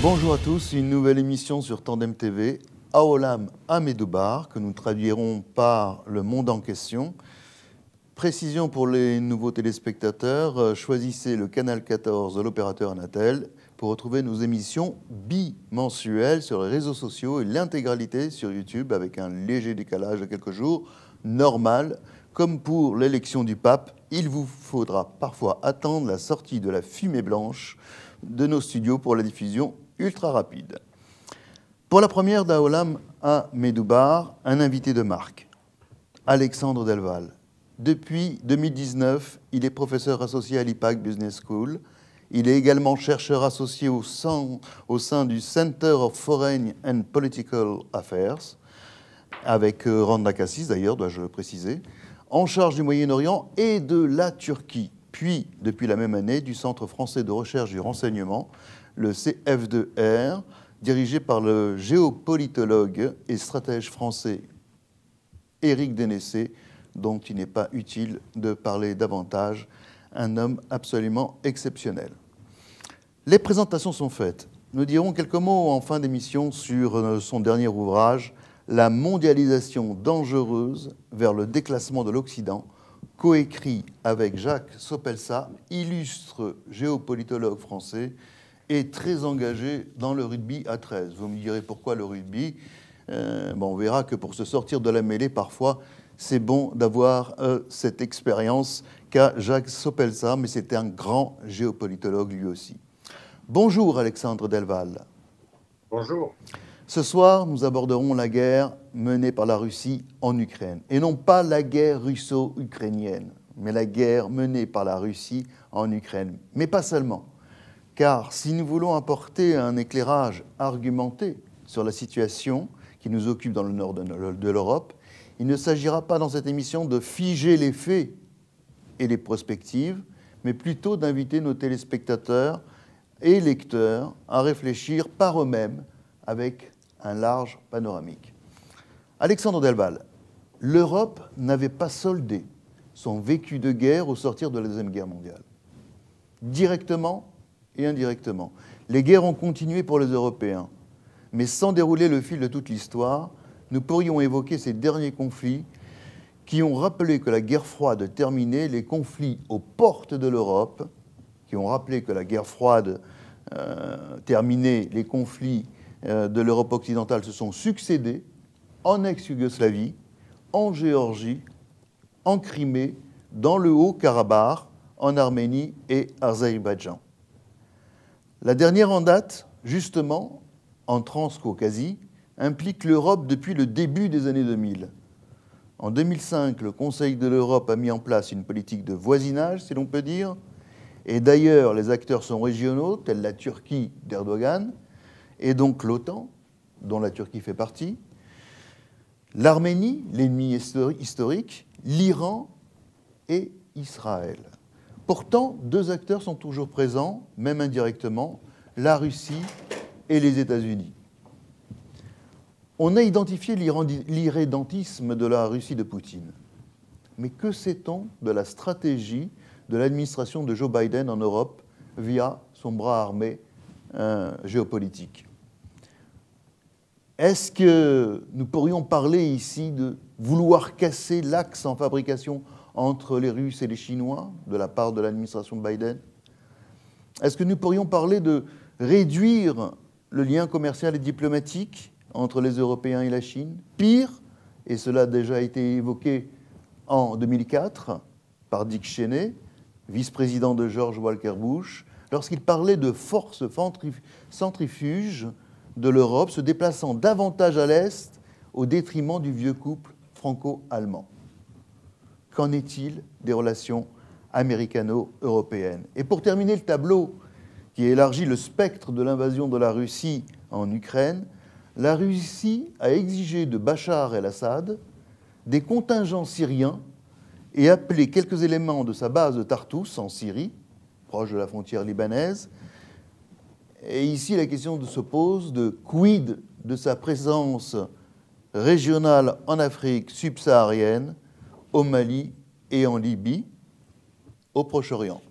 Bonjour à tous, une nouvelle émission sur Tandem TV, Aolam Amedoubar, que nous traduirons par Le Monde en question. Précision pour les nouveaux téléspectateurs, choisissez le canal 14 de l'opérateur Anatel pour retrouver nos émissions bimensuelles sur les réseaux sociaux et l'intégralité sur YouTube avec un léger décalage de quelques jours, normal. Comme pour l'élection du pape, il vous faudra parfois attendre la sortie de la fumée blanche de nos studios pour la diffusion ultra rapide. Pour la première d'Aolam à Medoubar, un invité de marque, Alexandre Delval. Depuis 2019, il est professeur associé à l'IPAC Business School. Il est également chercheur associé au sein du Center of Foreign and Political Affairs, avec Randa Kassis d'ailleurs, dois-je le préciser, en charge du Moyen-Orient et de la Turquie, puis depuis la même année du Centre français de recherche du renseignement, le CF2R, dirigé par le géopolitologue et stratège français Éric Dénessé, dont il n'est pas utile de parler davantage, un homme absolument exceptionnel. Les présentations sont faites. Nous dirons quelques mots en fin d'émission sur son dernier ouvrage, La mondialisation dangereuse vers le déclassement de l'Occident, coécrit avec Jacques Sopelsa, illustre géopolitologue français et très engagé dans le rugby à 13. Vous me direz pourquoi le rugby on verra que pour se sortir de la mêlée, parfois, c'est bon d'avoir cette expérience qu'a Jacques Sopelsa, mais c'était un grand géopolitologue lui aussi. Bonjour Alexandre Delval. Bonjour. Ce soir, nous aborderons la guerre menée par la Russie en Ukraine. Et non pas la guerre russo-ukrainienne, mais la guerre menée par la Russie en Ukraine. Mais pas seulement. Car si nous voulons apporter un éclairage argumenté sur la situation qui nous occupe dans le nord de l'Europe, il ne s'agira pas dans cette émission de figer les faits et les prospectives, mais plutôt d'inviter nos téléspectateurs et lecteurs à réfléchir par eux-mêmes avec un large panoramique. Alexandre Delval, l'Europe n'avait pas soldé son vécu de guerre au sortir de la Deuxième Guerre mondiale. Directement et indirectement. Les guerres ont continué pour les Européens, mais sans dérouler le fil de toute l'histoire, nous pourrions évoquer ces derniers conflits qui ont rappelé que la guerre froide terminait, les conflits aux portes de l'Europe, qui ont rappelé que la guerre froide terminait, les conflits de l'Europe occidentale se sont succédés en ex-Yougoslavie, en Géorgie, en Crimée, dans le Haut-Karabakh, en Arménie et Azerbaïdjan. La dernière en date, justement, en Transcaucasie, implique l'Europe depuis le début des années 2000. En 2005, le Conseil de l'Europe a mis en place une politique de voisinage, si l'on peut dire, et d'ailleurs, les acteurs sont régionaux, tels la Turquie d'Erdogan, et donc l'OTAN, dont la Turquie fait partie, l'Arménie, l'ennemi historique, l'Iran et Israël. Pourtant, deux acteurs sont toujours présents, même indirectement, la Russie et les États-Unis. On a identifié l'irrédentisme de la Russie de Poutine. Mais que sait-on de la stratégie de l'administration de Joe Biden en Europe via son bras armé géopolitique? Est-ce que nous pourrions parler ici de vouloir casser l'axe en fabrication entre les Russes et les Chinois de la part de l'administration de Biden? Est-ce que nous pourrions parler de réduire le lien commercial et diplomatique entre les Européens et la Chine? Pire, et cela a déjà été évoqué en 2004 par Dick Cheney, vice-président de George Walker Bush, lorsqu'il parlait de forces centrifuges de l'Europe se déplaçant davantage à l'Est au détriment du vieux couple franco-allemand. Qu'en est-il des relations américano-européennes? Et pour terminer le tableau qui élargit le spectre de l'invasion de la Russie en Ukraine, la Russie a exigé de Bachar el-Assad des contingents syriens et appelé quelques éléments de sa base de Tartous en Syrie, proche de la frontière libanaise. Et ici, la question se pose de quid de sa présence régionale en Afrique subsaharienne, au Mali et en Libye, au Proche-Orient.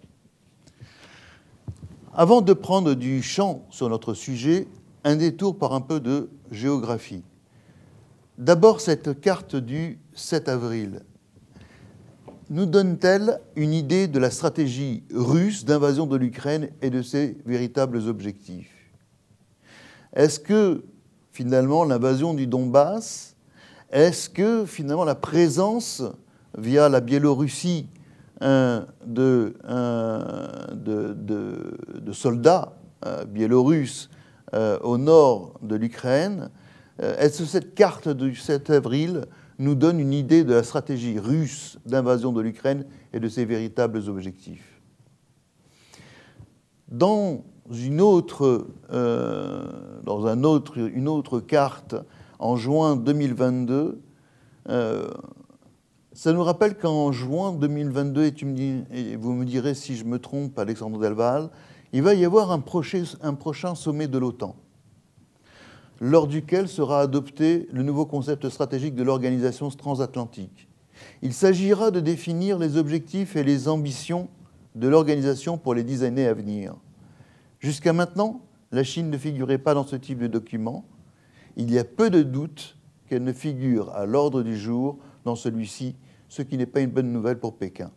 Avant de prendre du champ sur notre sujet, un détour par un peu de géographie. D'abord, cette carte du 7 avril nous donne-t-elle une idée de la stratégie russe d'invasion de l'Ukraine et de ses véritables objectifs? Est-ce que, finalement, l'invasion du Donbass, est-ce que, finalement, la présence, via la Biélorussie, de soldats biélorusses au nord de l'Ukraine, est-ce que cette carte du 7 avril nous donne une idée de la stratégie russe d'invasion de l'Ukraine et de ses véritables objectifs? Dans une autre carte, en juin 2022, ça nous rappelle qu'en juin 2022, et vous me direz si je me trompe, Alexandre Delval, il va y avoir un prochain sommet de l'OTAN, lors duquel sera adopté le nouveau concept stratégique de l'organisation transatlantique. Il s'agira de définir les objectifs et les ambitions de l'organisation pour les 10 années à venir. Jusqu'à maintenant, la Chine ne figurait pas dans ce type de document. Il y a peu de doute qu'elle ne figure à l'ordre du jour dans celui-ci, ce qui n'est pas une bonne nouvelle pour Pékin.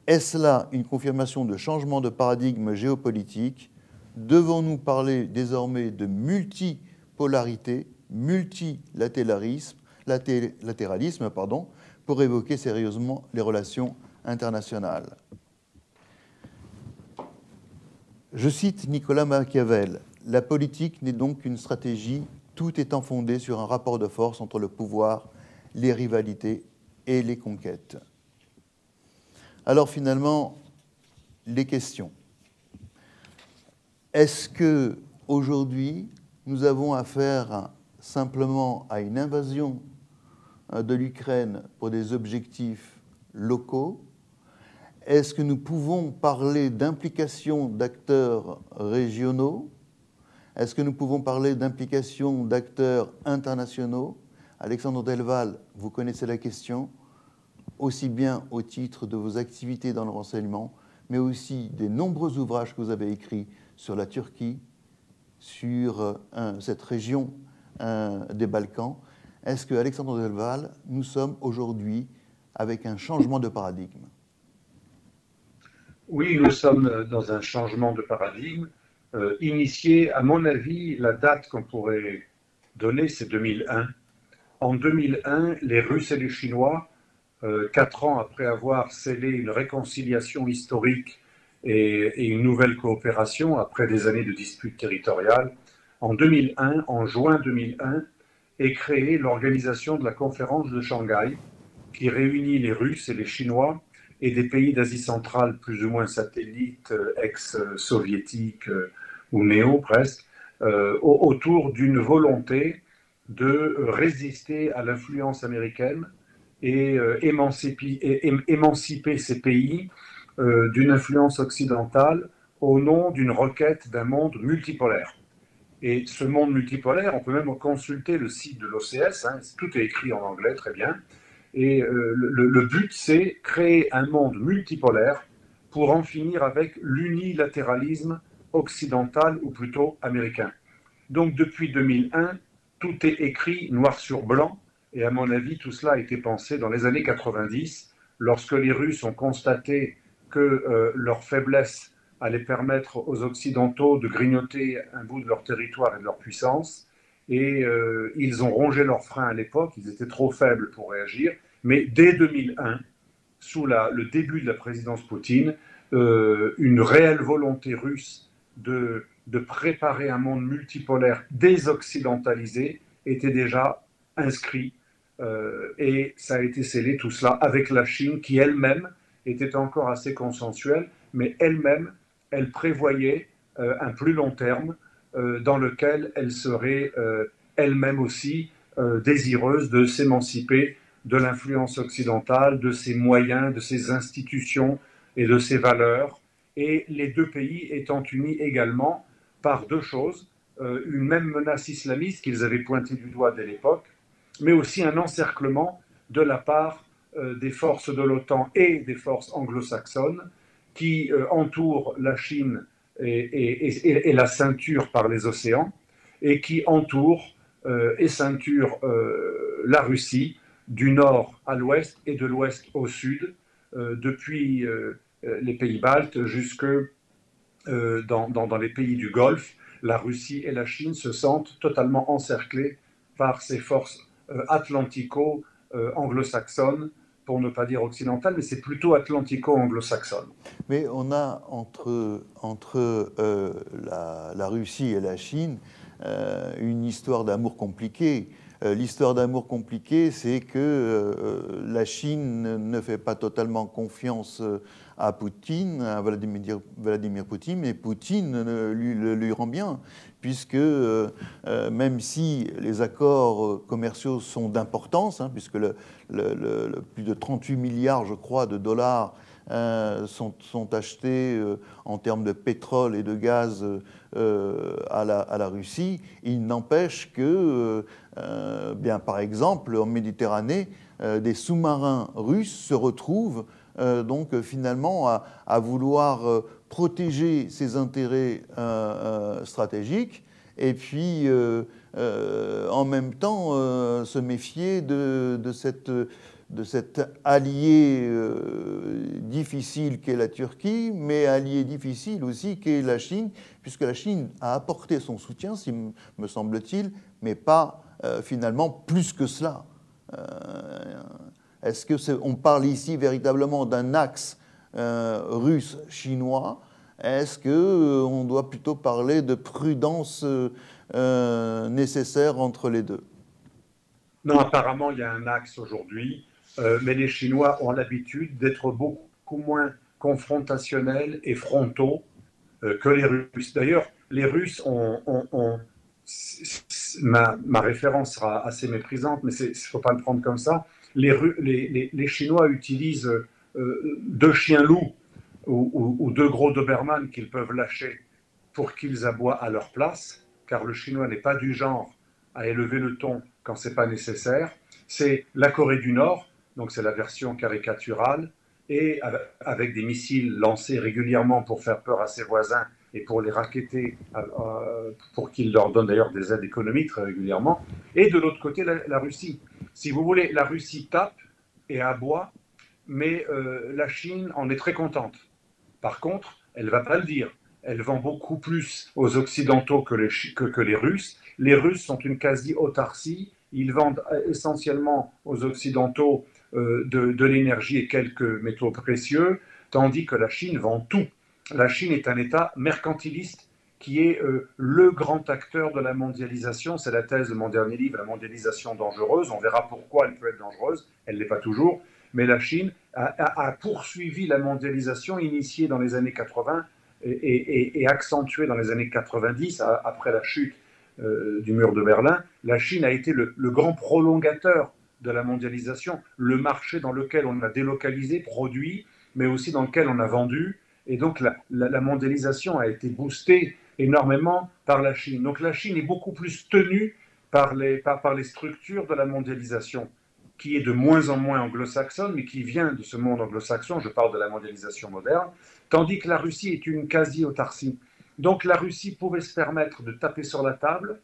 Est-ce là une confirmation de changement de paradigme géopolitique? Devons-nous parler désormais de multipolarité, multilatéralisme, pour évoquer sérieusement les relations internationales? Je cite Nicolas Machiavel, « La politique n'est donc qu'une stratégie, tout étant fondé sur un rapport de force entre le pouvoir, les rivalités et les conquêtes. » Alors finalement, les questions. Est-ce qu'aujourd'hui, nous avons affaire simplement à une invasion de l'Ukraine pour des objectifs locaux? Est-ce que nous pouvons parler d'implication d'acteurs régionaux? Est-ce que nous pouvons parler d'implication d'acteurs internationaux? Alexandre Delval, vous connaissez la question, aussi bien au titre de vos activités dans le renseignement, mais aussi des nombreux ouvrages que vous avez écrits sur la Turquie, sur cette région des Balkans. Est-ce que, Alexandre Delval, nous sommes aujourd'hui avec un changement de paradigme? Oui, nous sommes dans un changement de paradigme initié, à mon avis, la date qu'on pourrait donner, c'est 2001. En 2001, les Russes et les Chinois, 4 ans après avoir scellé une réconciliation historique et une nouvelle coopération après des années de disputes territoriales, en 2001, en juin 2001, est créée l'organisation de la conférence de Shanghai, qui réunit les Russes et les Chinois et des pays d'Asie centrale plus ou moins satellites, ex-soviétiques ou néo presque, autour d'une volonté de résister à l'influence américaine et émanciper ces pays d'une influence occidentale au nom d'une requête d'un monde multipolaire. Et ce monde multipolaire, on peut même consulter le site de l'OCS, hein, tout est écrit en anglais, très bien. Et le but, c'est créer un monde multipolaire pour en finir avec l'unilatéralisme occidental, ou plutôt américain. Donc depuis 2001, tout est écrit noir sur blanc, et à mon avis, tout cela a été pensé dans les années 90, lorsque les Russes ont constaté que leur faiblesse allait permettre aux Occidentaux de grignoter un bout de leur territoire et de leur puissance. Et ils ont rongé leurs freins à l'époque, ils étaient trop faibles pour réagir. Mais dès 2001, sous le début de la présidence Poutine, une réelle volonté russe de préparer un monde multipolaire désoccidentalisé était déjà inscrit. Et ça a été scellé tout cela avec la Chine qui elle-même était encore assez consensuelle, mais elle-même, elle prévoyait un plus long terme dans lequel elle serait elle-même aussi désireuse de s'émanciper de l'influence occidentale, de ses moyens, de ses institutions et de ses valeurs, et les deux pays étant unis également par deux choses, une même menace islamiste qu'ils avaient pointée du doigt dès l'époque, mais aussi un encerclement de la part des forces de l'OTAN et des forces anglo-saxonnes qui entourent la Chine et la ceinture par les océans, et qui entoure et ceinture la Russie du nord à l'ouest et de l'ouest au sud, depuis les pays baltes jusque dans les pays du Golfe. La Russie et la Chine se sentent totalement encerclées par ces forces atlantico-anglo-saxonnes, pour ne pas dire occidentales, mais c'est plutôt atlantico-anglo-saxonne. Mais on a entre la Russie et la Chine une histoire d'amour compliquée. L'histoire d'amour compliquée, c'est que la Chine ne fait pas totalement confiance à Poutine, à Vladimir Poutine, mais Poutine lui rend bien, puisque même si les accords commerciaux sont d'importance, hein, puisque plus de 38 milliards, je crois, de dollars sont achetés en termes de pétrole et de gaz à la Russie, il n'empêche que, bien, par exemple, en Méditerranée, des sous-marins russes se retrouvent donc finalement à vouloir protéger ses intérêts stratégiques et puis en même temps se méfier de cet allié difficile qu'est la Turquie, mais allié difficile aussi qu'est la Chine, puisque la Chine a apporté son soutien, me semble-t-il, mais pas finalement plus que cela. Est-ce qu'on parle ici véritablement d'un axe russe-chinois? Est-ce qu'on doit plutôt parler de prudence nécessaire entre les deux? Non, apparemment, il y a un axe aujourd'hui, mais les Chinois ont l'habitude d'être beaucoup moins confrontationnels et frontaux que les Russes. D'ailleurs, les Russes ma référence sera assez méprisante, mais il ne faut pas le prendre comme ça. Les Chinois utilisent deux chiens loups ou deux gros Doberman qu'ils peuvent lâcher pour qu'ils aboient à leur place, car le Chinois n'est pas du genre à élever le ton quand ce n'est pas nécessaire. C'est la Corée du Nord, donc c'est la version caricaturale, et avec des missiles lancés régulièrement pour faire peur à ses voisins et pour les racketter, pour qu'ils leur donnent d'ailleurs des aides économiques très régulièrement. Et de l'autre côté, la Russie. Si vous voulez, la Russie tape et aboie, mais la Chine en est très contente. Par contre, elle ne va pas le dire. Elle vend beaucoup plus aux Occidentaux que les Russes. Les Russes sont une quasi-autarcie. Ils vendent essentiellement aux Occidentaux de l'énergie et quelques métaux précieux, tandis que la Chine vend tout. La Chine est un État mercantiliste qui est le grand acteur de la mondialisation. C'est la thèse de mon dernier livre, La mondialisation dangereuse. On verra pourquoi elle peut être dangereuse. Elle ne l'est pas toujours. Mais la Chine a poursuivi la mondialisation initiée dans les années 80 et accentuée dans les années 90, après la chute du mur de Berlin. La Chine a été le grand prolongateur de la mondialisation, le marché dans lequel on a délocalisé, produit, mais aussi dans lequel on a vendu. Et donc la mondialisation a été boostée énormément par la Chine. Donc la Chine est beaucoup plus tenue par les structures de la mondialisation, qui est de moins en moins anglo-saxonne, mais qui vient de ce monde anglo-saxon, je parle de la mondialisation moderne, tandis que la Russie est une quasi-autarcie. Donc la Russie pouvait se permettre de taper sur la table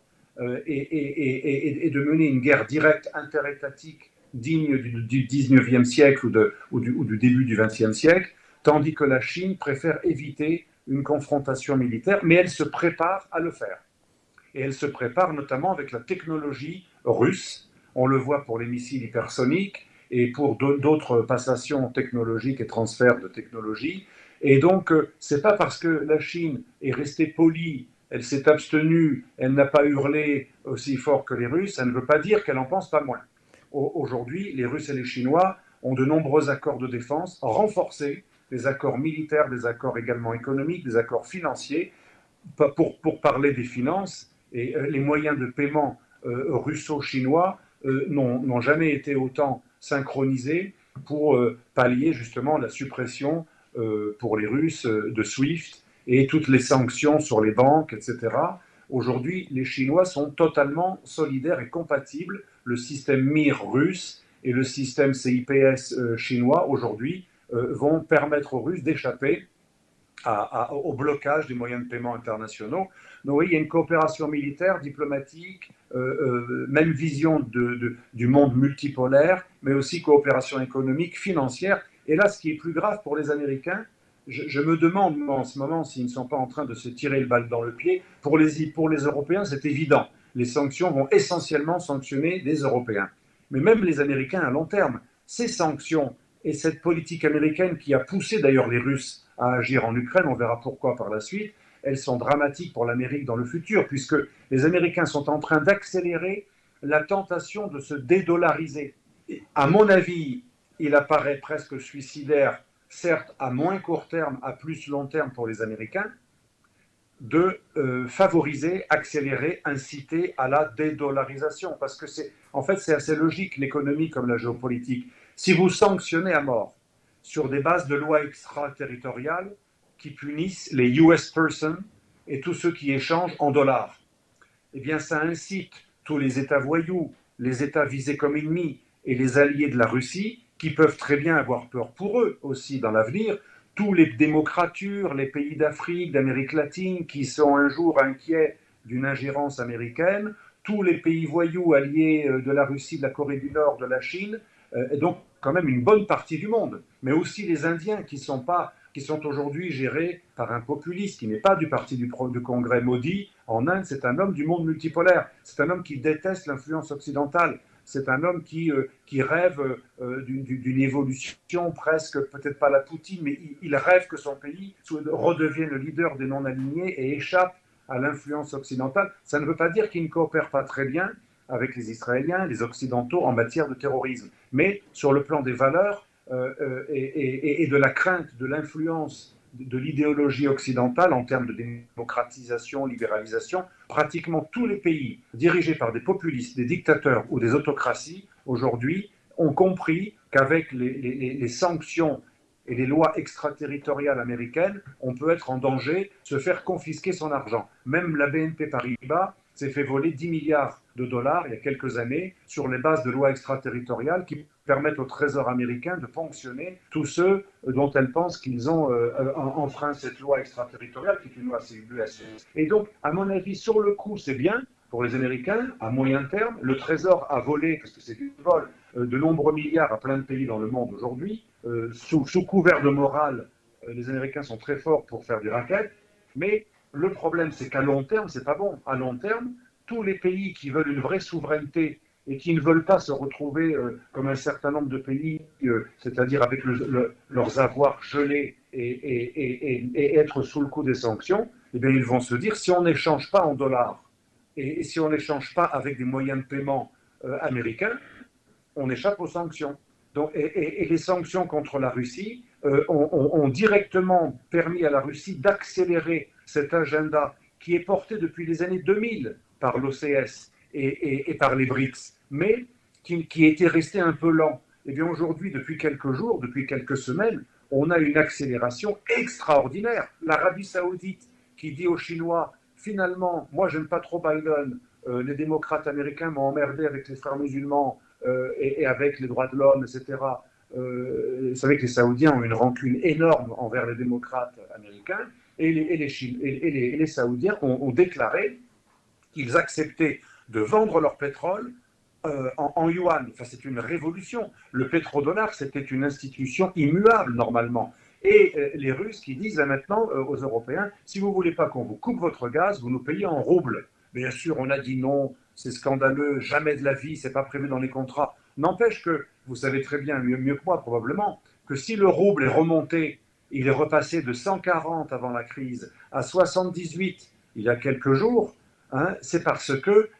et de mener une guerre directe interétatique digne du 19e siècle ou du début du 20e siècle, tandis que la Chine préfère éviter une confrontation militaire, mais elle se prépare à le faire. Et elle se prépare notamment avec la technologie russe. On le voit pour les missiles hypersoniques et pour d'autres passations technologiques et transferts de technologie. Et donc, ce n'est pas parce que la Chine est restée polie, elle s'est abstenue, elle n'a pas hurlé aussi fort que les Russes, ça ne veut pas dire qu'elle n'en pense pas moins. Aujourd'hui, les Russes et les Chinois ont de nombreux accords de défense renforcés, des accords militaires, des accords également économiques, des accords financiers. Pour parler des finances, et les moyens de paiement russo-chinois n'ont jamais été autant synchronisés pour pallier justement la suppression pour les Russes de SWIFT et toutes les sanctions sur les banques, etc. Aujourd'hui, les Chinois sont totalement solidaires et compatibles. Le système MIR russe et le système CIPS chinois, aujourd'hui, vont permettre aux Russes d'échapper au blocage des moyens de paiement internationaux. Donc oui, il y a une coopération militaire, diplomatique, même vision du monde multipolaire, mais aussi coopération économique, financière. Et là, ce qui est plus grave pour les Américains, je me demande en ce moment s'ils ne sont pas en train de se tirer le balle dans le pied. Pour les Européens, c'est évident. Les sanctions vont essentiellement sanctionner des Européens. Mais même les Américains à long terme, ces sanctions et cette politique américaine qui a poussé d'ailleurs les Russes à agir en Ukraine, on verra pourquoi par la suite, elles sont dramatiques pour l'Amérique dans le futur, puisque les Américains sont en train d'accélérer la tentation de se dédollariser. À mon avis, il apparaît presque suicidaire, certes à moins court terme, à plus long terme pour les Américains, de favoriser, accélérer, inciter à la dédollarisation. Parce que en fait, c'est assez logique, l'économie comme la géopolitique. Si vous sanctionnez à mort sur des bases de lois extraterritoriales qui punissent les US persons et tous ceux qui échangent en dollars, eh bien, ça incite tous les États voyous, les États visés comme ennemis et les alliés de la Russie, qui peuvent très bien avoir peur pour eux aussi dans l'avenir, tous les démocratures, les pays d'Afrique, d'Amérique latine, qui sont un jour inquiets d'une ingérence américaine, tous les pays voyous alliés de la Russie, de la Corée du Nord, de la Chine, et donc quand même une bonne partie du monde, mais aussi les Indiens qui sont aujourd'hui gérés par un populiste qui n'est pas du parti du Congrès Modi. En Inde, c'est un homme du monde multipolaire, c'est un homme qui déteste l'influence occidentale, c'est un homme qui rêve d'une évolution presque, peut-être pas la Poutine, mais il rêve que son pays redevienne le leader des non-alignés et échappe à l'influence occidentale. Ça ne veut pas dire qu'il ne coopère pas très bien avec les Israéliens, les Occidentaux en matière de terrorisme. Mais sur le plan des valeurs et de la crainte de l'influence de l'idéologie occidentale en termes de démocratisation, libéralisation, pratiquement tous les pays dirigés par des populistes, des dictateurs ou des autocraties, aujourd'hui, ont compris qu'avec les sanctions et les lois extraterritoriales américaines, on peut être en danger, se faire confisquer son argent. Même la BNP Paribas s'est fait voler 10 milliards de dollars il y a quelques années sur les bases de lois extraterritoriales qui permettent au Trésor américain de ponctionner tous ceux dont elles pensent qu'ils ont enfreint cette loi extraterritoriale, qui est une loi CUBS. Et donc, à mon avis, sur le coup, c'est bien pour les Américains. À moyen terme, le Trésor a volé, parce que c'est du vol, de nombreux milliards à plein de pays dans le monde aujourd'hui. Sous couvert de morale, les Américains sont très forts pour faire du racket, mais le problème, c'est qu'à long terme, c'est pas bon. À long terme, tous les pays qui veulent une vraie souveraineté et qui ne veulent pas se retrouver comme un certain nombre de pays, c'est-à-dire avec leurs avoirs gelés et être sous le coup des sanctions, eh bien, ils vont se dire, si on n'échange pas en dollars et si on n'échange pas avec des moyens de paiement américains, on échappe aux sanctions. Donc, et les sanctions contre la Russie ont directement permis à la Russie d'accélérer cet agenda qui est porté depuis les années 2000 par l'OCS et par les BRICS, mais qui était resté un peu lent. Eh bien aujourd'hui, depuis quelques jours, depuis quelques semaines, on a une accélération extraordinaire. L'Arabie Saoudite qui dit aux Chinois, finalement, moi j'aime pas trop Biden, les démocrates américains m'ont emmerdé avec les frères musulmans et avec les droits de l'homme, etc. Vous savez que les Saoudiens ont une rancune énorme envers les démocrates américains, et les Saoudiens ont déclaré qu'ils acceptaient de vendre leur pétrole en yuan. Enfin, c'est une révolution. Le pétrodollar, c'était une institution immuable normalement. Et les Russes qui disent là maintenant aux Européens, si vous ne voulez pas qu'on vous coupe votre gaz, vous nous payez en roubles. Bien sûr, on a dit non, c'est scandaleux, jamais de la vie, c'est pas prévu dans les contrats. N'empêche que, vous savez très bien, mieux que moi probablement, que si le rouble est remonté, il est repassé de 140 avant la crise à 78 il y a quelques jours, hein, c'est parce que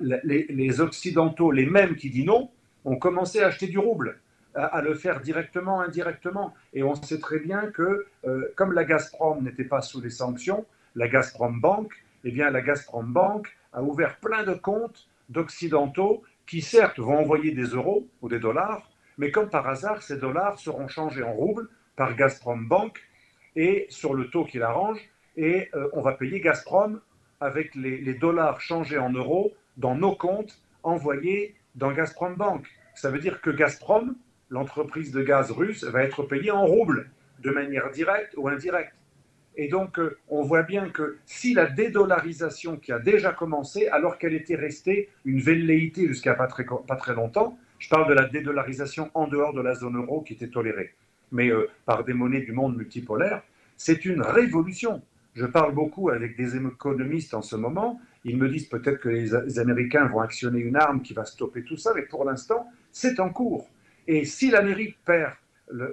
les Occidentaux, les mêmes qui disent non, ont commencé à acheter du rouble, à le faire directement, indirectement. Et on sait très bien que, comme la Gazprom n'était pas sous les sanctions, la Gazprom Bank, eh bien la Gazprom Bank a ouvert plein de comptes d'Occidentaux qui, certes, vont envoyer des euros ou des dollars, mais comme par hasard, ces dollars seront changés en roubles par Gazprom Bank et sur le taux qu'il arrange, et on va payer Gazprom avec les dollars changés en euros dans nos comptes envoyés dans Gazprom Bank. Ça veut dire que Gazprom, l'entreprise de gaz russe, va être payée en roubles. de manière directe ou indirecte. Et donc, on voit bien que si la dédollarisation qui a déjà commencé, alors qu'elle était restée une velléité jusqu'à pas très longtemps, je parle de la dédollarisation en dehors de la zone euro qui était tolérée, mais par des monnaies du monde multipolaire, c'est une révolution. Je parle beaucoup avec des économistes en ce moment. Ils me disent peut-être que les Américains vont actionner une arme qui va stopper tout ça, mais pour l'instant, c'est en cours. Et si l'Amérique perd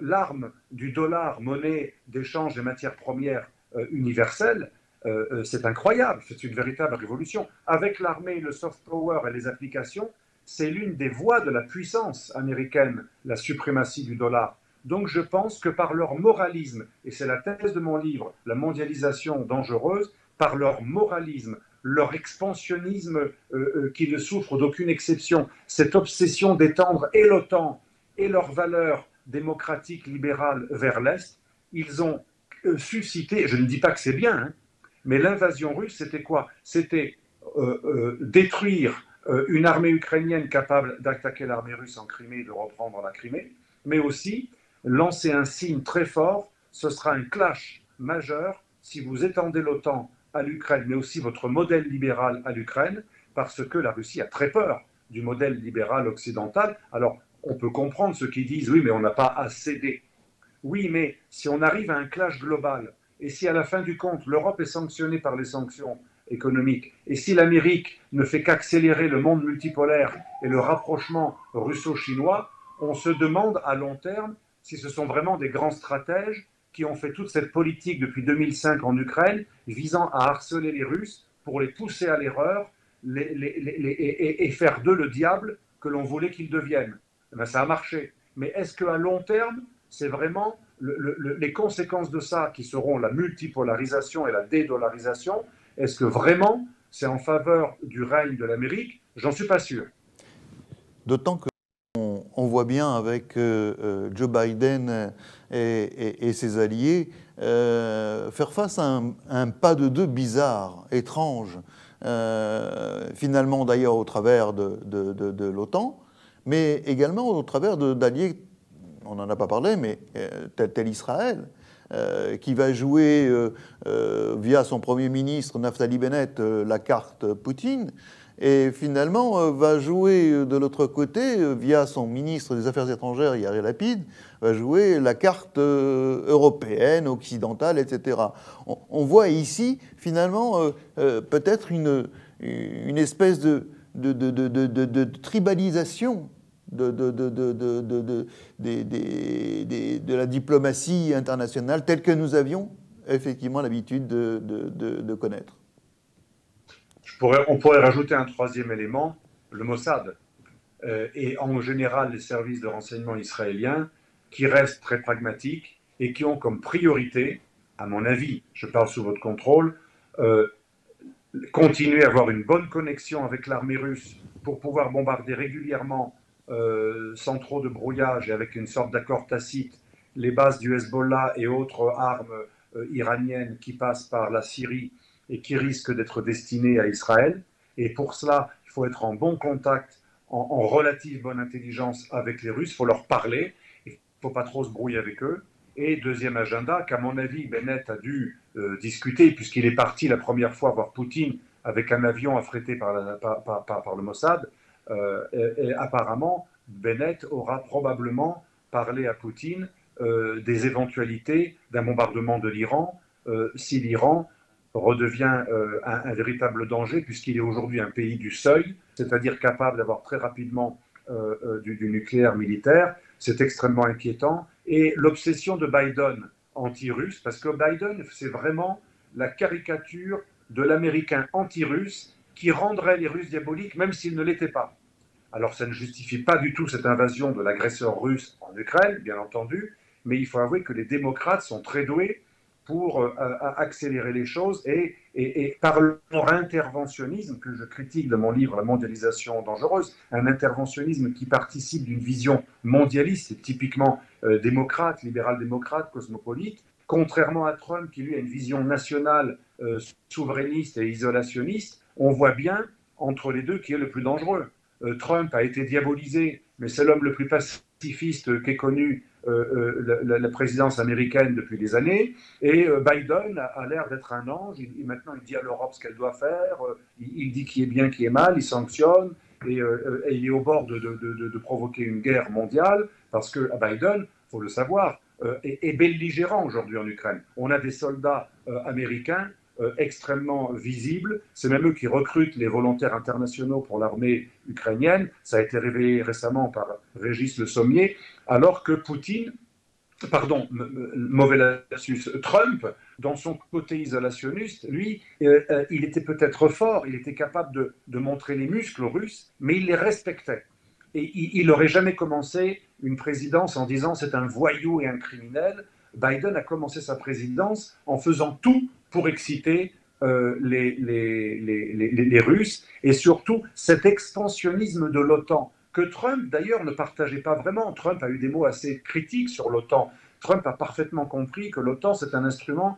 l'arme du dollar, monnaie d'échange des matières premières universelle, c'est incroyable, c'est une véritable révolution. Avec l'armée, le soft power et les applications, c'est l'une des voies de la puissance américaine, la suprématie du dollar. Donc je pense que par leur moralisme, et c'est la thèse de mon livre, La mondialisation dangereuse, par leur moralisme, leur expansionnisme qui ne souffre d'aucune exception, cette obsession d'étendre et l'OTAN et leurs valeurs démocratiques libérales vers l'Est, ils ont suscité, je ne dis pas que c'est bien, hein, mais l'invasion russe, c'était quoi? C'était détruire une armée ukrainienne capable d'attaquer l'armée russe en Crimée et de reprendre la Crimée, mais aussi lancer un signe très fort, ce sera un clash majeur si vous étendez l'OTAN à l'Ukraine, mais aussi votre modèle libéral à l'Ukraine, parce que la Russie a très peur du modèle libéral occidental. Alors, on peut comprendre ceux qui disent, oui, mais on n'a pas à céder. Oui, mais si on arrive à un clash global, et si à la fin du compte, l'Europe est sanctionnée par les sanctions économiques, et si l'Amérique ne fait qu'accélérer le monde multipolaire et le rapprochement russo-chinois, on se demande à long terme si ce sont vraiment des grands stratèges qui ont fait toute cette politique depuis 2005 en Ukraine, visant à harceler les Russes pour les pousser à l'erreur et faire d'eux le diable que l'on voulait qu'ils deviennent. Eh bien, ça a marché. Mais est-ce qu'à long terme, c'est vraiment les conséquences de ça qui seront la multipolarisation et la dédollarisation? Est-ce que vraiment c'est en faveur du règne de l'Amérique? J'en suis pas sûr. D'autant que on voit bien avec Joe Biden et ses alliés faire face à un pas de deux bizarre, étrange, finalement d'ailleurs au travers de l'OTAN, mais également au travers d'alliés, on n'en a pas parlé, mais tel Israël, qui va jouer via son Premier ministre Naftali Bennett la carte Poutine, et finalement va jouer de l'autre côté, via son ministre des Affaires étrangères, Yair Lapid, va jouer la carte européenne, occidentale, etc. On voit ici, finalement, peut-être une espèce de tribalisation de la diplomatie internationale telle que nous avions effectivement l'habitude de connaître. On pourrait rajouter un troisième élément, le Mossad, et en général les services de renseignement israéliens qui restent très pragmatiques et qui ont comme priorité, à mon avis, je parle sous votre contrôle, continuer à avoir une bonne connexion avec l'armée russe pour pouvoir bombarder régulièrement sans trop de brouillage et avec une sorte d'accord tacite les bases du Hezbollah et autres armes iraniennes qui passent par la Syrie et qui risquent d'être destinées à Israël. Et pour cela, il faut être en bon contact, en relative bonne intelligence avec les Russes, il faut leur parler, il ne faut pas trop se brouiller avec eux. Et deuxième agenda, qu'à mon avis, Bennett a dû discuter, puisqu'il est parti la première fois voir Poutine avec un avion affrété par le Mossad, et apparemment, Bennett aura probablement parlé à Poutine des éventualités d'un bombardement de l'Iran, si l'Iran redevient un véritable danger, puisqu'il est aujourd'hui un pays du seuil, c'est-à-dire capable d'avoir très rapidement du nucléaire militaire. C'est extrêmement inquiétant. Et l'obsession de Biden anti-russe, parce que Biden, c'est vraiment la caricature de l'Américain anti-russe qui rendrait les Russes diaboliques, même s'ils ne l'étaient pas. Alors ça ne justifie pas du tout cette invasion de l'agresseur russe en Ukraine, bien entendu, mais il faut avouer que les démocrates sont très doués pour accélérer les choses et par leur interventionnisme, que je critique de mon livre La mondialisation dangereuse, un interventionnisme qui participe d'une vision mondialiste, typiquement démocrate, libéral-démocrate, cosmopolite, contrairement à Trump qui lui a une vision nationale, souverainiste et isolationniste. On voit bien entre les deux qui est le plus dangereux. Trump a été diabolisé, mais c'est l'homme le plus pacifiste qu'est connue la présidence américaine depuis des années. Et Biden a l'air d'être un ange. Maintenant, il dit à l'Europe ce qu'elle doit faire. Il dit qui est bien, qui est mal. Il sanctionne. Et il est au bord de provoquer une guerre mondiale parce que Biden, il faut le savoir, est belligérant aujourd'hui en Ukraine. On a des soldats américains extrêmement visibles. C'est même eux qui recrutent les volontaires internationaux pour l'armée ukrainienne. Ça a été révélé récemment par Régis Le Sommier, alors que mauvais lapsus, Trump, dans son côté isolationniste, lui, il était peut-être fort, il était capable de montrer les muscles russes, mais il les respectait. Et il n'aurait jamais commencé une présidence en disant c'est un voyou et un criminel. Biden a commencé sa présidence en faisant tout pour exciter les Russes, et surtout cet expansionnisme de l'OTAN que Trump d'ailleurs ne partageait pas vraiment. Trump a eu des mots assez critiques sur l'OTAN. Trump a parfaitement compris que l'OTAN c'est un instrument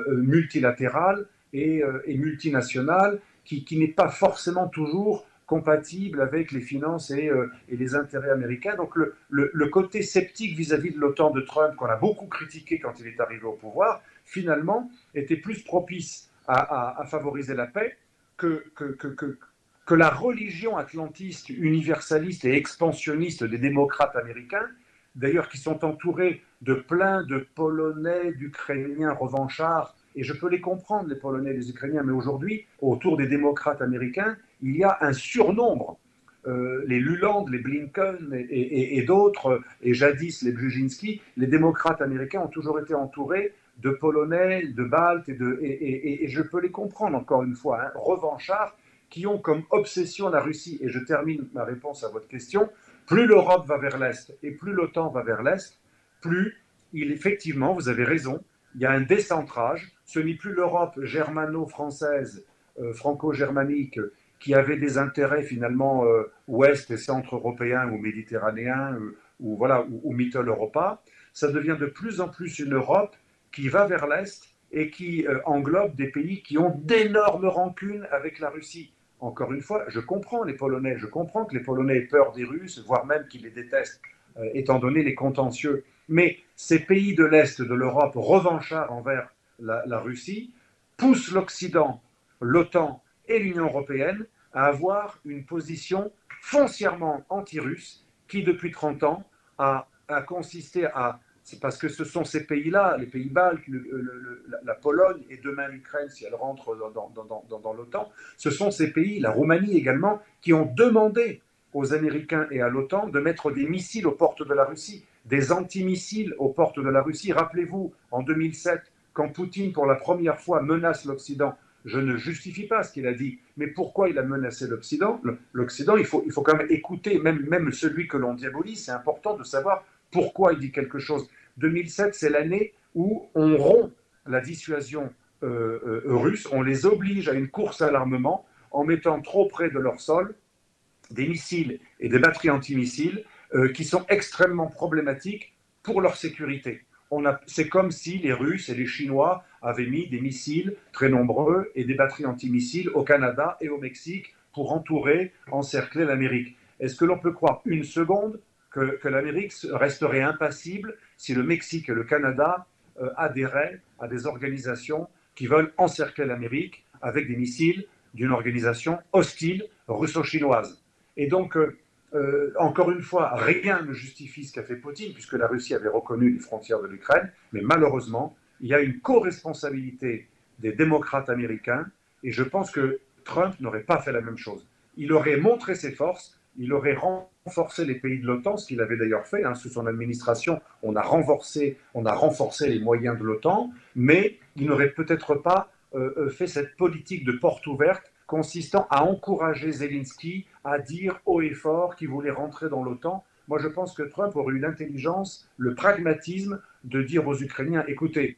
multilatéral et multinational qui n'est pas forcément toujours compatible avec les finances et les intérêts américains. Donc le côté sceptique vis-à-vis de l'OTAN de Trump, qu'on a beaucoup critiqué quand il est arrivé au pouvoir, finalement était plus propice à favoriser la paix que la religion atlantiste, universaliste et expansionniste des démocrates américains, d'ailleurs qui sont entourés de plein de Polonais, d'Ukrainiens revanchards, et je peux les comprendre, les Polonais et les Ukrainiens, mais aujourd'hui, autour des démocrates américains, il y a un surnombre. Les Luland, les Blinken et d'autres, et jadis les Brzezinski, les démocrates américains ont toujours été entourés de Polonais, de Baltes, et je peux les comprendre, encore une fois, hein, revanchards, qui ont comme obsession la Russie. Et je termine ma réponse à votre question. Plus l'Europe va vers l'Est et plus l'OTAN va vers l'Est, plus effectivement, vous avez raison, il y a un décentrage. Ce n'est plus l'Europe germano-française, franco-germanique, qui avait des intérêts finalement ouest et centre-européens ou méditerranéens ou Mittel Europa. Ça devient de plus en plus une Europe qui va vers l'Est et qui englobe des pays qui ont d'énormes rancunes avec la Russie. Encore une fois, je comprends les Polonais, je comprends que les Polonais aient peur des Russes, voire même qu'ils les détestent, étant donné les contentieux. Mais ces pays de l'Est de l'Europe, revanchards envers la Russie, poussent l'Occident, l'OTAN et l'Union européenne à avoir une position foncièrement anti-russe qui, depuis 30 ans, a consisté à... C'est parce que ce sont ces pays-là, les pays baltes, la Pologne et demain l'Ukraine, si elle rentre dans l'OTAN, ce sont ces pays, la Roumanie également, qui ont demandé aux Américains et à l'OTAN de mettre des missiles aux portes de la Russie, des antimissiles aux portes de la Russie. Rappelez-vous, en 2007, quand Poutine, pour la première fois, menace l'Occident, je ne justifie pas ce qu'il a dit, mais pourquoi il a menacé l'Occident? L'Occident, il faut quand même écouter, même celui que l'on diabolise, c'est important de savoir pourquoi il dit quelque chose. 2007, c'est l'année où on rompt la dissuasion russe, on les oblige à une course à l'armement en mettant trop près de leur sol des missiles et des batteries antimissiles qui sont extrêmement problématiques pour leur sécurité. C'est comme si les Russes et les Chinois avaient mis des missiles très nombreux et des batteries antimissiles au Canada et au Mexique pour entourer, encercler l'Amérique. Est-ce que l'on peut croire une seconde que l'Amérique resterait impassible si le Mexique et le Canada adhéraient à des organisations qui veulent encercler l'Amérique avec des missiles d'une organisation hostile russo-chinoise? Et donc, encore une fois, rien ne justifie ce qu'a fait Poutine, puisque la Russie avait reconnu les frontières de l'Ukraine, mais malheureusement, il y a une co-responsabilité des démocrates américains, et je pense que Trump n'aurait pas fait la même chose. Il aurait montré ses forces, il aurait renforcé les pays de l'OTAN, ce qu'il avait d'ailleurs fait, hein, sous son administration, on a renforcé les moyens de l'OTAN, mais il n'aurait peut-être pas fait cette politique de porte ouverte consistant à encourager Zelensky à dire haut et fort qu'il voulait rentrer dans l'OTAN. Moi, je pense que Trump aurait eu l'intelligence, le pragmatisme de dire aux Ukrainiens, écoutez,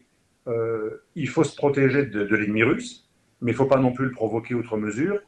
il faut se protéger de l'ennemi russe, mais il ne faut pas non plus le provoquer outre mesure.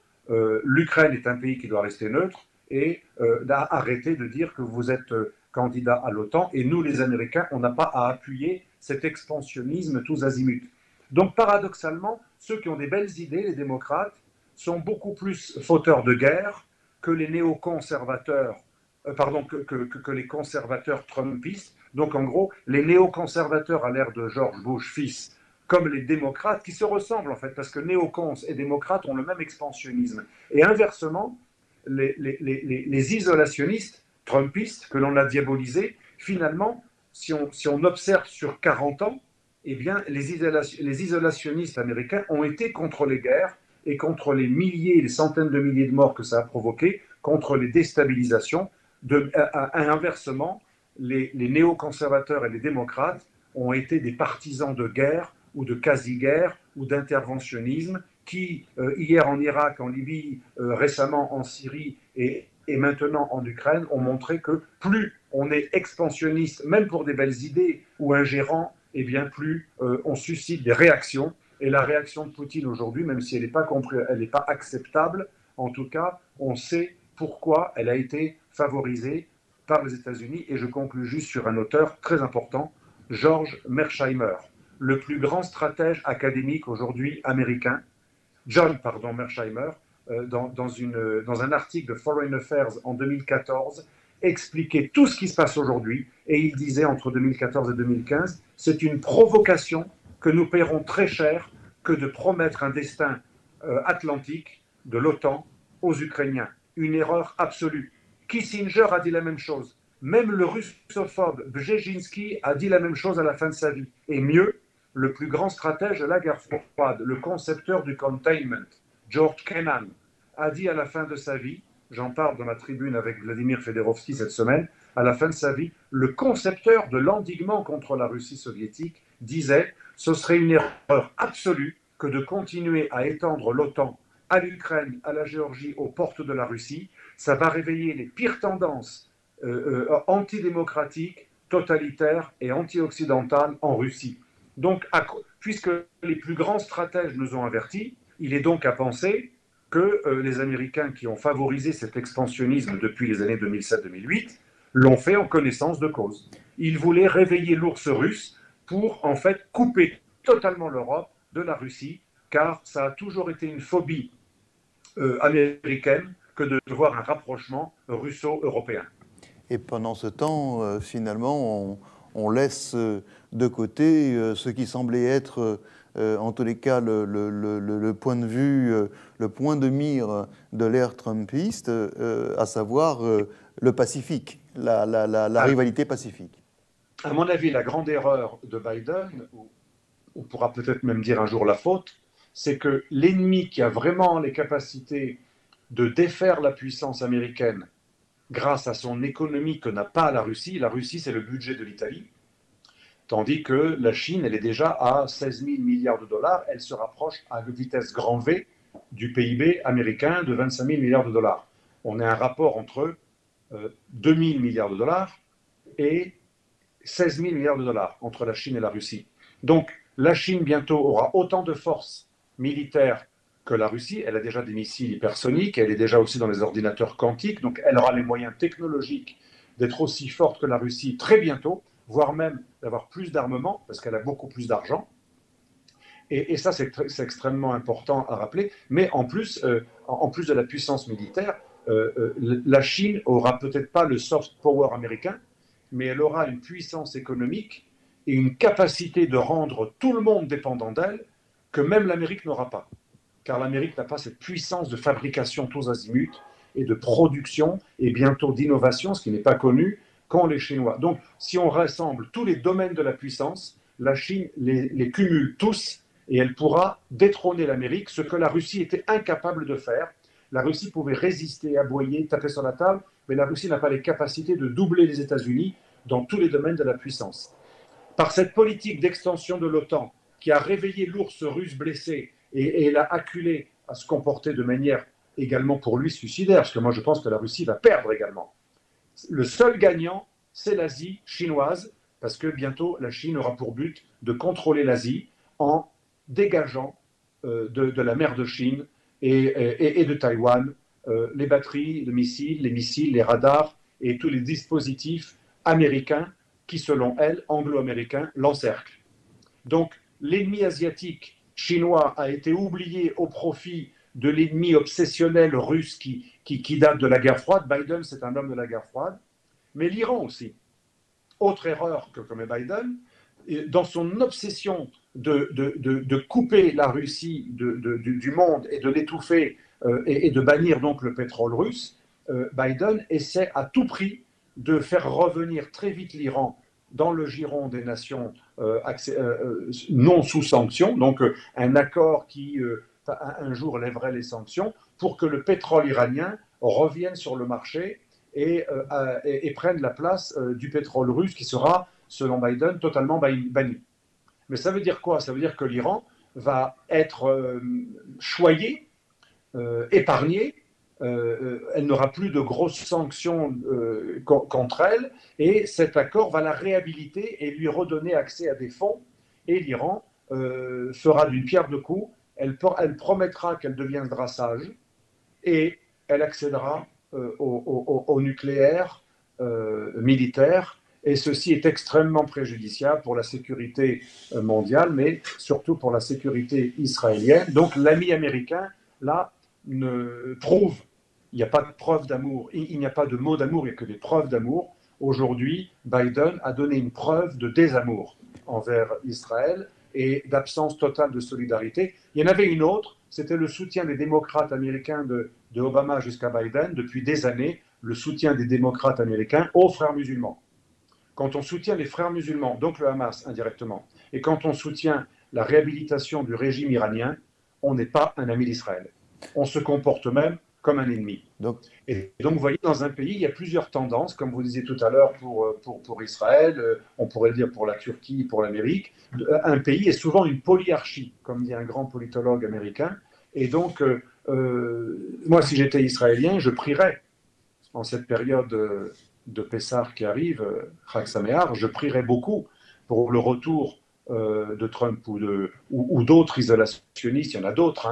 L'Ukraine est un pays qui doit rester neutre et arrêter de dire que vous êtes candidat à l'OTAN. Et nous, les Américains, on n'a pas à appuyer cet expansionnisme tous azimuts. Donc, paradoxalement, ceux qui ont des belles idées, les démocrates, sont beaucoup plus fauteurs de guerre que les néoconservateurs que les conservateurs trumpistes, donc en gros les néoconservateurs à l'ère de George Bush fils, comme les démocrates, qui se ressemblent en fait, parce que néocons et démocrates ont le même expansionnisme. Et inversement, les isolationnistes trumpistes, que l'on a diabolisés, finalement, si on observe sur 40 ans, eh bien, les isolationnistes américains ont été contre les guerres et contre les milliers, les centaines de milliers de morts que ça a provoqué, contre les déstabilisations. Inversement, les néoconservateurs et les démocrates ont été des partisans de guerre ou de quasi-guerre ou d'interventionnisme qui, hier en Irak, en Libye, récemment en Syrie et maintenant en Ukraine, ont montré que plus on est expansionniste, même pour des belles idées ou ingérant, et bien plus on suscite des réactions. Et la réaction de Poutine aujourd'hui, même si elle n'est pas comprise, elle n'est pas acceptable, en tout cas, on sait pourquoi elle a été favorisée par les États-Unis. Et je conclus juste sur un auteur très important, George Mearsheimer, le plus grand stratège académique aujourd'hui américain. John Mearsheimer, dans un article de Foreign Affairs en 2014, expliquait tout ce qui se passe aujourd'hui. Et il disait entre 2014 et 2015, c'est une provocation que nous paierons très cher que de promettre un destin atlantique de l'OTAN aux Ukrainiens. Une erreur absolue. Kissinger a dit la même chose. Même le russophobe Brzezinski a dit la même chose à la fin de sa vie. Et mieux, le plus grand stratège de la guerre froide, le concepteur du containment, George Kennan, a dit à la fin de sa vie, j'en parle dans ma tribune avec Vladimir Fedorovski cette semaine, à la fin de sa vie, le concepteur de l'endiguement contre la Russie soviétique disait « Ce serait une erreur absolue que de continuer à étendre l'OTAN à l'Ukraine, à la Géorgie, aux portes de la Russie. Ça va réveiller les pires tendances antidémocratiques, totalitaires et anti-occidentales en Russie. » Donc, puisque les plus grands stratèges nous ont avertis, il est donc à penser que les Américains qui ont favorisé cet expansionnisme depuis les années 2007-2008 l'ont fait en connaissance de cause. Ils voulaient réveiller l'ours russe pour en fait couper totalement l'Europe de la Russie, car ça a toujours été une phobie américaine que de voir un rapprochement russo-européen. Et pendant ce temps, finalement, on laisse de côté ce qui semblait être, en tous les cas, le point de vue, le point de mire de l'ère trumpiste, à savoir le Pacifique, la rivalité pacifique. À mon avis, la grande erreur de Biden, on pourra peut-être même dire un jour la faute, c'est que l'ennemi qui a vraiment les capacités de défaire la puissance américaine grâce à son économie que n'a pas la Russie c'est le budget de l'Italie, tandis que la Chine, elle est déjà à 16 000 milliards de dollars, elle se rapproche à vitesse grand V du PIB américain de 25 000 milliards de dollars. On a un rapport entre 2 000 milliards de dollars et 16 000 milliards de dollars entre la Chine et la Russie. Donc la Chine bientôt aura autant de forces militaires que la Russie. Elle a déjà des missiles hypersoniques, elle est déjà aussi dans les ordinateurs quantiques, donc elle aura les moyens technologiques d'être aussi forte que la Russie très bientôt, voire même d'avoir plus d'armement, parce qu'elle a beaucoup plus d'argent. Et ça, c'est extrêmement important à rappeler. Mais en plus de la puissance militaire, la Chine aura peut-être pas le soft power américain, mais elle aura une puissance économique et une capacité de rendre tout le monde dépendant d'elle que même l'Amérique n'aura pas. Car l'Amérique n'a pas cette puissance de fabrication tous azimuts et de production et bientôt d'innovation, ce qui n'est pas connu, qu'ont les Chinois. Donc, si on rassemble tous les domaines de la puissance, la Chine les cumule tous et elle pourra détrôner l'Amérique, ce que la Russie était incapable de faire. La Russie pouvait résister, aboyer, taper sur la table, mais la Russie n'a pas les capacités de doubler les États-Unis dans tous les domaines de la puissance. Par cette politique d'extension de l'OTAN qui a réveillé l'ours russe blessé et l'a acculé à se comporter de manière également pour lui suicidaire, parce que moi je pense que la Russie va perdre également. Le seul gagnant, c'est l'Asie chinoise, parce que bientôt la Chine aura pour but de contrôler l'Asie en dégageant de la mer de Chine et de Taïwan les batteries de missiles, les missiles, les radars et tous les dispositifs américains qui, selon elle, anglo-américains, l'encerclent. Donc l'ennemi asiatique chinois a été oublié au profit de l'ennemi obsessionnel russe qui date de la guerre froide. Biden, c'est un homme de la guerre froide, mais l'Iran aussi. Autre erreur que commet Biden, dans son obsession de couper la Russie du monde et de l'étouffer et de bannir donc le pétrole russe, Biden essaie à tout prix de faire revenir très vite l'Iran dans le giron des nations non sous sanctions, donc un accord qui un jour lèverait les sanctions pour que le pétrole iranien revienne sur le marché et prenne la place du pétrole russe qui sera, selon Biden, totalement banni. Mais ça veut dire quoi? Ça veut dire que l'Iran va être choyé, épargné. Elle n'aura plus de grosses sanctions contre elle, et cet accord va la réhabiliter et lui redonner accès à des fonds, et l'Iran fera d'une pierre deux coups. Elle promettra qu'elle deviendra sage, et elle accédera au nucléaire militaire, et ceci est extrêmement préjudiciable pour la sécurité mondiale, mais surtout pour la sécurité israélienne. Donc l'ami américain, là, prouve, il n'y a pas de preuve d'amour, il n'y a pas de mots d'amour, il n'y a que des preuves d'amour. Aujourd'hui, Biden a donné une preuve de désamour envers Israël et d'absence totale de solidarité. Il y en avait une autre, c'était le soutien des démocrates américains de Obama jusqu'à Biden depuis des années, le soutien des démocrates américains aux frères musulmans. Quand on soutient les frères musulmans, donc le Hamas indirectement, et quand on soutient la réhabilitation du régime iranien, on n'est pas un ami d'Israël. On se comporte même comme un ennemi. Et donc, vous voyez, dans un pays, il y a plusieurs tendances, comme vous disiez tout à l'heure pour Israël, on pourrait le dire pour la Turquie, pour l'Amérique. Un pays est souvent une polyarchie, comme dit un grand politologue américain. Et donc, moi, si j'étais israélien, je prierais, en cette période de Pessah qui arrive, Chag Sameach, je prierais beaucoup pour le retour de Trump ou d'autres isolationnistes, il y en a d'autres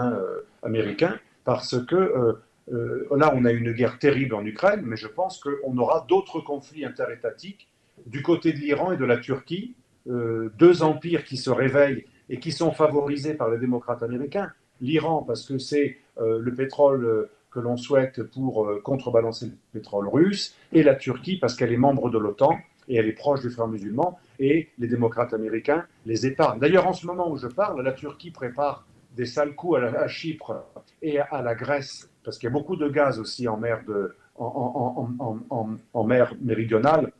américains, parce que là, on a une guerre terrible en Ukraine, mais je pense qu'on aura d'autres conflits interétatiques du côté de l'Iran et de la Turquie, deux empires qui se réveillent et qui sont favorisés par les démocrates américains. L'Iran, parce que c'est le pétrole que l'on souhaite pour contrebalancer le pétrole russe, et la Turquie, parce qu'elle est membre de l'OTAN et elle est proche des frères musulmans, et les démocrates américains les épargnent. D'ailleurs, en ce moment où je parle, la Turquie prépare des sales coups à Chypre et à la Grèce, parce qu'il y a beaucoup de gaz aussi en mer méridionale,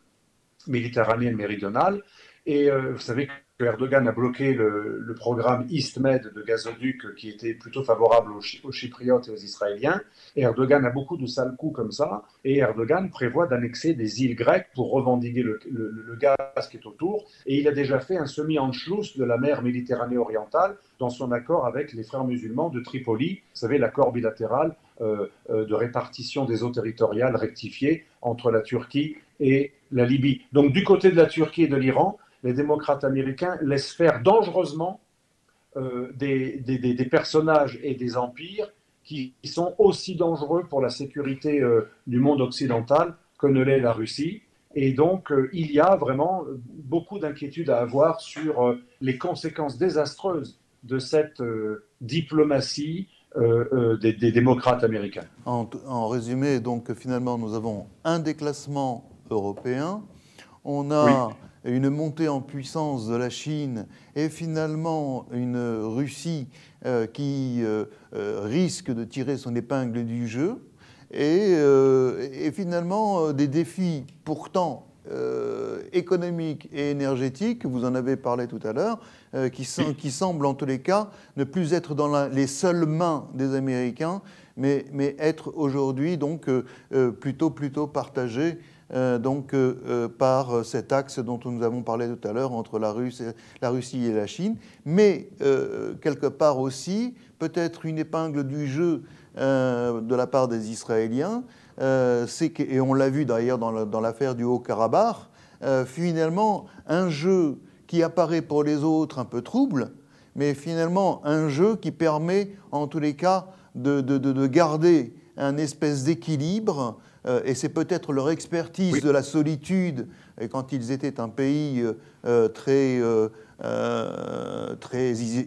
méditerranéenne méridionale. Et vous savez que Erdogan a bloqué le programme EastMed de gazoduc qui était plutôt favorable aux Chypriotes et aux Israéliens. Et Erdogan a beaucoup de sales coups comme ça. Et Erdogan prévoit d'annexer des îles grecques pour revendiquer le gaz qui est autour. Et il a déjà fait un semi-Anschluss de la mer Méditerranée orientale dans son accord avec les frères musulmans de Tripoli. Vous savez, l'accord bilatéral de répartition des eaux territoriales rectifiées entre la Turquie et la Libye. Donc du côté de la Turquie et de l'Iran, les démocrates américains laissent faire dangereusement des personnages et des empires qui sont aussi dangereux pour la sécurité du monde occidental que ne l'est la Russie. Et donc, il y a vraiment beaucoup d'inquiétudes à avoir sur les conséquences désastreuses de cette diplomatie des démocrates américains. En résumé, donc, finalement, nous avons un déclassement européen, on a une montée en puissance de la Chine et finalement une Russie qui risque de tirer son épingle du jeu et finalement des défis pourtant économiques et énergétiques, vous en avez parlé tout à l'heure, qui semblent en tous les cas ne plus être dans les seules mains des Américains, mais être aujourd'hui donc plutôt partagés par cet axe dont nous avons parlé tout à l'heure entre la Russie et la Chine, mais quelque part aussi peut-être une épingle du jeu de la part des Israéliens, et on l'a vu d'ailleurs dans l'affaire du Haut-Karabakh, finalement un jeu qui apparaît pour les autres un peu trouble, mais finalement un jeu qui permet en tous les cas de garder un espèce d'équilibre et c'est peut-être leur expertise de la solitude, et quand ils étaient un pays très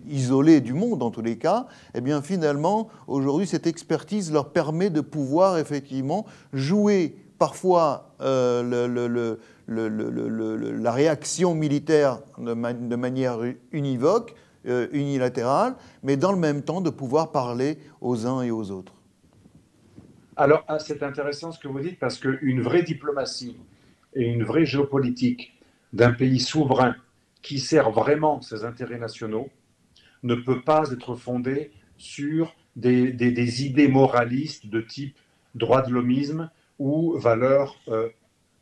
isolé du monde en tous les cas, eh bien finalement, aujourd'hui, cette expertise leur permet de pouvoir effectivement jouer parfois la réaction militaire de manière univoque, unilatérale, mais dans le même temps de pouvoir parler aux uns et aux autres. Alors, c'est intéressant ce que vous dites, parce qu'une vraie diplomatie et une vraie géopolitique d'un pays souverain qui sert vraiment ses intérêts nationaux ne peut pas être fondée sur des idées moralistes de type droit de l'hommisme ou valeurs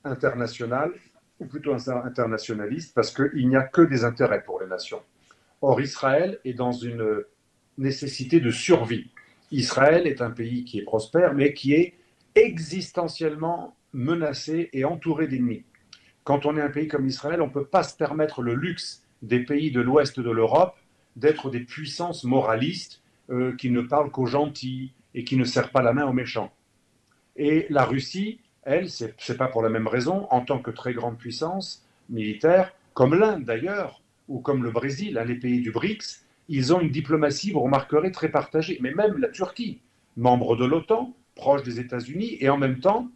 internationales, ou plutôt internationalistes, parce qu'il n'y a que des intérêts pour les nations. Or, Israël est dans une nécessité de survie. Israël est un pays qui est prospère, mais qui est existentiellement menacé et entouré d'ennemis. Quand on est un pays comme Israël, on ne peut pas se permettre le luxe des pays de l'ouest de l'Europe d'être des puissances moralistes qui ne parlent qu'aux gentils et qui ne serrent pas la main aux méchants. Et la Russie, elle, c'est pas pour la même raison, en tant que très grande puissance militaire, comme l'Inde d'ailleurs, ou comme le Brésil, les pays du BRICS, ils ont une diplomatie, vous remarquerez, très partagée. Mais même la Turquie, membre de l'OTAN, proche des États-Unis, et en même temps,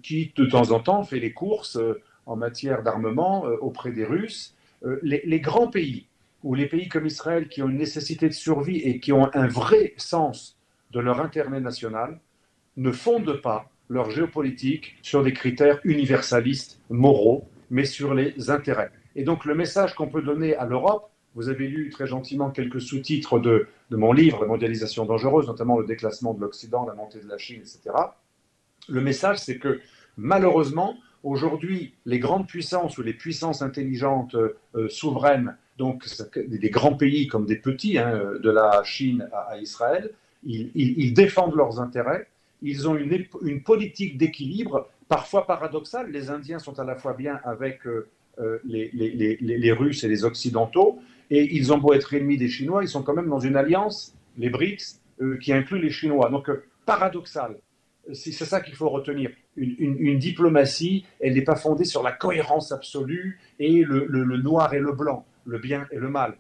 qui de temps en temps fait les courses en matière d'armement auprès des Russes. Les grands pays, ou les pays comme Israël, qui ont une nécessité de survie et qui ont un vrai sens de leur intérêt national, ne fondent pas leur géopolitique sur des critères universalistes, moraux, mais sur les intérêts. Et donc le message qu'on peut donner à l'Europe, vous avez lu très gentiment quelques sous-titres de mon livre, La mondialisation dangereuse, notamment le déclassement de l'Occident, la montée de la Chine, etc. Le message, c'est que malheureusement, aujourd'hui, les grandes puissances ou les puissances intelligentes souveraines, donc des grands pays comme des petits, de la Chine à Israël, ils défendent leurs intérêts. Ils ont une politique d'équilibre, parfois paradoxale. Les Indiens sont à la fois bien avec les Russes et les Occidentaux, et ils ont beau être ennemis des Chinois, ils sont quand même dans une alliance, les BRICS, qui inclut les Chinois. Donc, paradoxal. C'est ça qu'il faut retenir. Une diplomatie, elle n'est pas fondée sur la cohérence absolue et le noir et le blanc, le bien et le mal.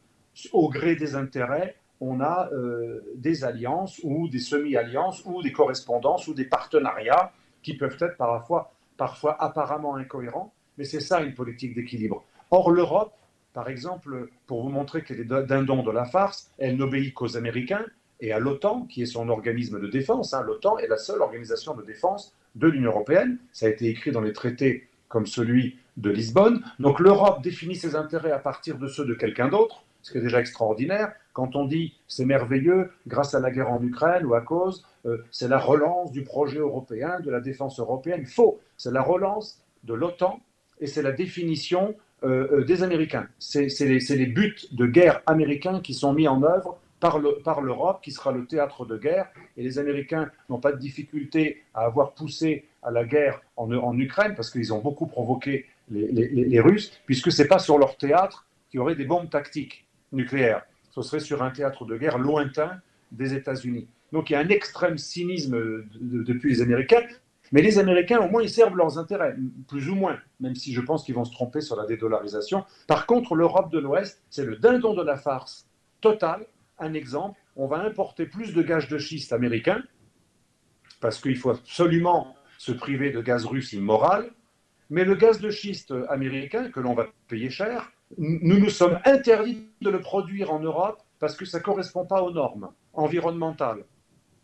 Au gré des intérêts, on a des alliances ou des semi-alliances ou des correspondances ou des partenariats qui peuvent être parfois apparemment incohérents, mais c'est ça une politique d'équilibre. Or, l'Europe, par exemple, pour vous montrer qu'elle est dindon de la farce, elle n'obéit qu'aux Américains et à l'OTAN, qui est son organisme de défense. L'OTAN est la seule organisation de défense de l'Union européenne. Ça a été écrit dans les traités comme celui de Lisbonne. Donc l'Europe définit ses intérêts à partir de ceux de quelqu'un d'autre, ce qui est déjà extraordinaire. Quand on dit c'est merveilleux, grâce à la guerre en Ukraine ou à cause, c'est la relance du projet européen, de la défense européenne. Faux, c'est la relance de l'OTAN et c'est la définition des Américains. C'est les buts de guerre américains qui sont mis en œuvre par l'Europe, qui sera le théâtre de guerre. Et les Américains n'ont pas de difficulté à avoir poussé à la guerre en Ukraine, parce qu'ils ont beaucoup provoqué les Russes, puisque ce n'est pas sur leur théâtre qu'il y aurait des bombes tactiques nucléaires. Ce serait sur un théâtre de guerre lointain des États-Unis. Donc il y a un extrême cynisme depuis les Américains, mais les Américains, au moins, ils servent leurs intérêts, plus ou moins, même si je pense qu'ils vont se tromper sur la dédollarisation. Par contre, l'Europe de l'Ouest, c'est le dindon de la farce totale. Un exemple, on va importer plus de gaz de schiste américain, parce qu'il faut absolument se priver de gaz russe immoral, mais le gaz de schiste américain, que l'on va payer cher, nous sommes interdits de le produire en Europe parce que ça ne correspond pas aux normes environnementales.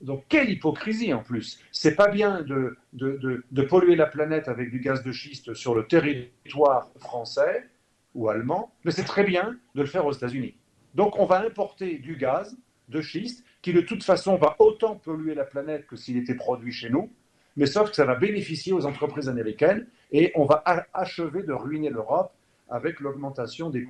Donc quelle hypocrisie en plus. C'est pas bien de polluer la planète avec du gaz de schiste sur le territoire français ou allemand, mais c'est très bien de le faire aux États-Unis. Donc on va importer du gaz de schiste qui de toute façon va autant polluer la planète que s'il était produit chez nous, mais sauf que ça va bénéficier aux entreprises américaines et on va achever de ruiner l'Europe avec l'augmentation des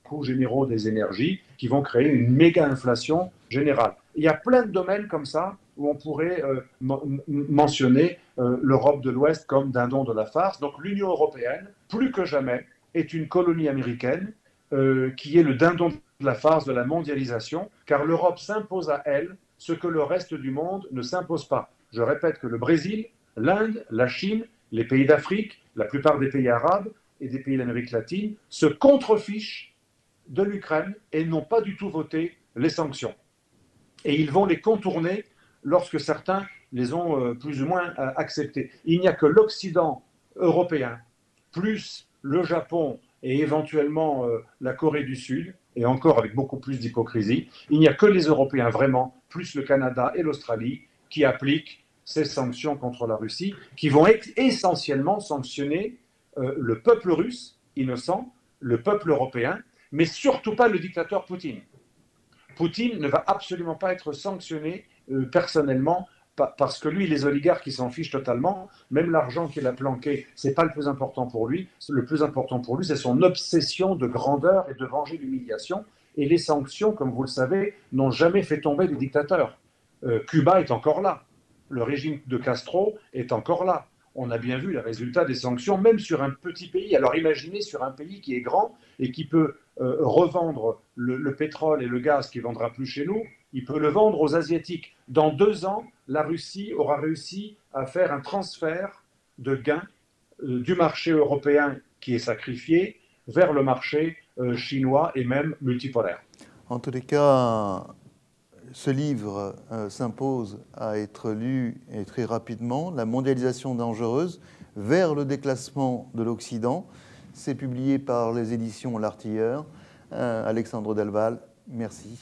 coûts généraux des énergies qui vont créer une méga inflation générale. Il y a plein de domaines comme ça où on pourrait mentionner l'Europe de l'Ouest comme dindon de la farce. Donc l'Union européenne, plus que jamais, est une colonie américaine qui est le dindon de la farce de la mondialisation, car l'Europe s'impose à elle ce que le reste du monde ne s'impose pas. Je répète que le Brésil l'Inde, la Chine, les pays d'Afrique, la plupart des pays arabes et des pays d'Amérique latine se contrefichent de l'Ukraine et n'ont pas du tout voté les sanctions. Et ils vont les contourner lorsque certains les ont plus ou moins acceptées. Il n'y a que l'Occident européen, plus le Japon et éventuellement la Corée du Sud, et encore avec beaucoup plus d'hypocrisie, il n'y a que les Européens vraiment, plus le Canada et l'Australie, qui appliquent ces sanctions contre la Russie, qui vont essentiellement sanctionner le peuple russe, innocent, le peuple européen, mais surtout pas le dictateur Poutine. Poutine ne va absolument pas être sanctionné personnellement parce que lui, les oligarques, ils s'en fichent totalement. Même l'argent qu'il a planqué, c'est pas le plus important pour lui. Le plus important pour lui, c'est son obsession de grandeur et de venger l'humiliation. Et les sanctions, comme vous le savez, n'ont jamais fait tomber des dictateurs. Cuba est encore là. Le régime de Castro est encore là. On a bien vu les résultats des sanctions, même sur un petit pays. Alors imaginez sur un pays qui est grand et qui peut revendre le pétrole et le gaz qu'il ne vendra plus chez nous, il peut le vendre aux Asiatiques. Dans 2 ans, la Russie aura réussi à faire un transfert de gains du marché européen qui est sacrifié vers le marché chinois et même multipolaire. En tous les cas, ce livre s'impose à être lu et très rapidement. La mondialisation dangereuse vers le déclassement de l'Occident. C'est publié par les éditions L'Artilleur. Alexandre Delval, merci.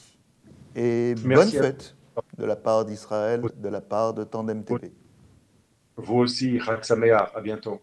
Et bonne fête de la part d'Israël, de la part de Tandem TV. Vous aussi, Chag Sameach, à bientôt.